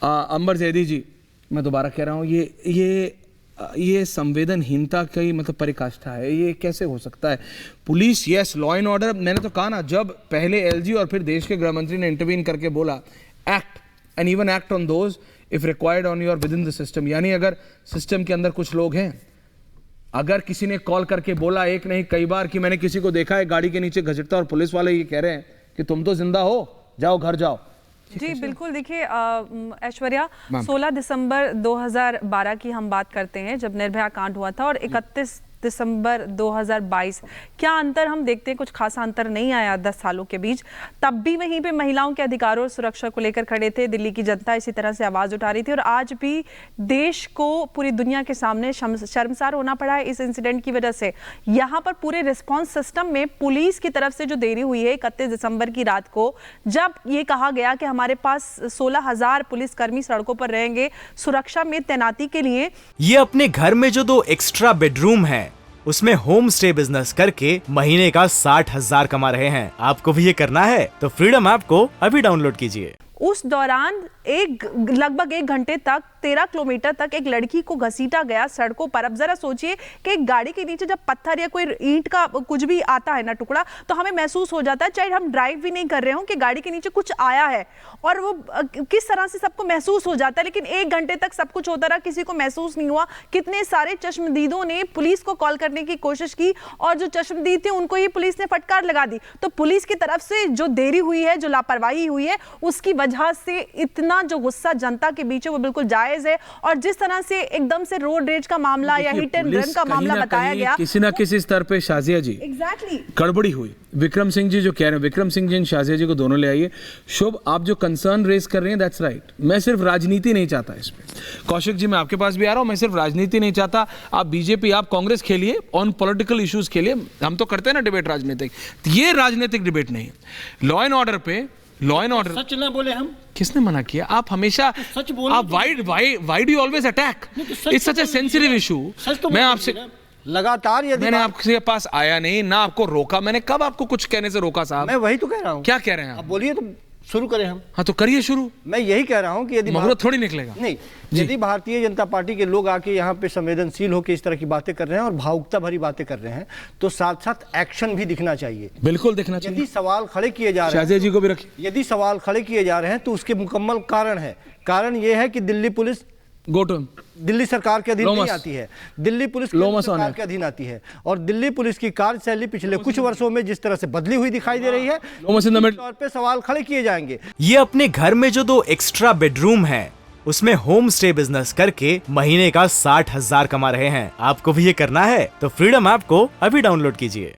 अंबर जैदी जी, मैं दोबारा कह रहा हूँ, ये संवेदनहीनता की मतलब पराकाष्ठा है। ये कैसे हो सकता है? Police, yes, law and order, मैंने तो कहा ना, जब पहले एलजी और फिर देश के गृह मंत्री ने इंटरवीन करके बोला act and even act on those if required on your with in the system, यानी अगर सिस्टम के अंदर कुछ लोग हैं, अगर किसी ने कॉल करके बोला एक नहीं कई बार कि मैंने किसी को देखा है गाड़ी के नीचे घसीटता और पुलिस वाले ये कह रहे हैं कि तुम तो जिंदा हो, जाओ घर जाओ। जी बिल्कुल। देखिए ऐश्वर्या, 16 दिसंबर 2012 की हम बात करते हैं जब निर्भया कांड हुआ था, और 31 दिसंबर 2022, क्या अंतर हम देखते हैं? कुछ खासा अंतर नहीं आया 10 सालों के बीच। तब भी वहीं पे महिलाओं के अधिकारों और सुरक्षा को लेकर खड़े थे, दिल्ली की जनता इसी तरह से आवाज उठा रही थी, और आज भी देश को पूरी दुनिया के सामने शर्मसार होना पड़ा है इस इंसिडेंट की वजह से। यहाँ पर पूरे रिस्पॉन्स सिस्टम में पुलिस की तरफ से जो देरी हुई है 31 दिसंबर की रात को, जब ये कहा गया कि हमारे पास 16,000 पुलिसकर्मी सड़कों पर रहेंगे सुरक्षा में तैनाती के लिए। ये अपने घर में जो 2 एक्स्ट्रा बेडरूम है उसमें होम स्टे बिजनेस करके महीने का 60,000 कमा रहे हैं। आपको भी ये करना है तो फ्रीडम ऐप को अभी डाउनलोड कीजिए। उस दौरान लगभग 1 घंटे तक 13 किलोमीटर तक एक लड़की को घसीटा गया सड़कों पर। अब जरा सोचिए कि एक गाड़ी के नीचे जब पत्थर या कोई ईंट का कुछ भी आता है ना टुकड़ा, तो हमें महसूस हो जाता है, चाहे हम ड्राइव भी नहीं कर रहे हो, कि गाड़ी के नीचे कुछ आया है, और वो किस तरह से सबको महसूस हो जाता है। लेकिन 1 घंटे तक सब कुछ होता रहा, किसी को महसूस नहीं हुआ। कितने सारे चश्मदीदों ने पुलिस को कॉल करने की कोशिश की, और जो चश्मदीद थे उनको ही पुलिस ने फटकार लगा दी। तो पुलिस की तरफ से जो देरी हुई है, जो लापरवाही हुई है, उसकी वजह से इतना जो गुस्सा जनता के बीच है वो बिल्कुल जायज है। और जिस तरह से एकदम से रोड रेज का मामला या हिट एंड रन का मामला बताया गया, किसी ना किसी स्तर पे शाजिया जी गड़बड़ी हुई। विक्रम सिंह जी जो कह रहे हैं, विक्रम सिंह जी शाजिया जी को दोनों ले आइए। शुभ, आप जो कंसर्न रेज कर रहे हैं दैट्स राइट। मैं सिर्फ राजनीति नहीं चाहता इसमें। कौशिक जी, मैं आपके पास भी आ रहा हूं, मैं सिर्फ राजनीति नहीं चाहता। आप बीजेपी, आप कांग्रेस खेलिए, ऑन पॉलिटिकल इश्यूज खेलिए, हम तो करते हैं ना डिबेट राजनीतिक। ये राजनीतिक डिबेट नहीं है। लॉ एंड ऑर्डर पे, लॉ एंड ऑर्डर सच ना बोले हम, किसने मना किया? आप हमेशा सच बोलो। आप why do you always attack? It's such a sensitive issue. मैं आपसे लगातार, यदि मैंने आपके पास आया नहीं ना, आपको रोका मैंने, कब आपको कुछ कहने से रोका साहब? मैं वही तो कह रहा हूँ। क्या कह रहे हैं आप? बोलिए तो शुरू करें हम। हाँ तो करिए शुरू। मैं यही कह रहा हूँ कि यदि मुहूर्त थोड़ी निकलेगा। नहीं, यदि भारतीय जनता पार्टी के लोग आके यहाँ पे संवेदनशील होकर इस तरह की बातें कर रहे हैं और भावुकता भरी बातें कर रहे हैं, तो साथ साथ एक्शन भी दिखना चाहिए। बिल्कुल दिखना चाहिए। यदि सवाल खड़े किए जा रहे हैं, शाहजिया जी को भी रखिए, यदि सवाल खड़े किए जा रहे हैं तो उसके मुकम्मल कारण है। कारण यह है कि दिल्ली पुलिस दिल्ली सरकार के अधीन नहीं आती है, दिल्ली पुलिस सरकार के अधीन आती है, और दिल्ली पुलिस की कार्यशैली पिछले कुछ वर्षों में जिस तरह से बदली हुई दिखाई दे रही है, तौर पे सवाल खड़े किए जाएंगे। ये अपने घर में जो 2 एक्स्ट्रा बेडरूम है उसमें होम स्टे बिजनेस करके महीने का 60,000 कमा रहे हैं। आपको भी ये करना है तो फ्रीडम ऐप को अभी डाउनलोड कीजिए।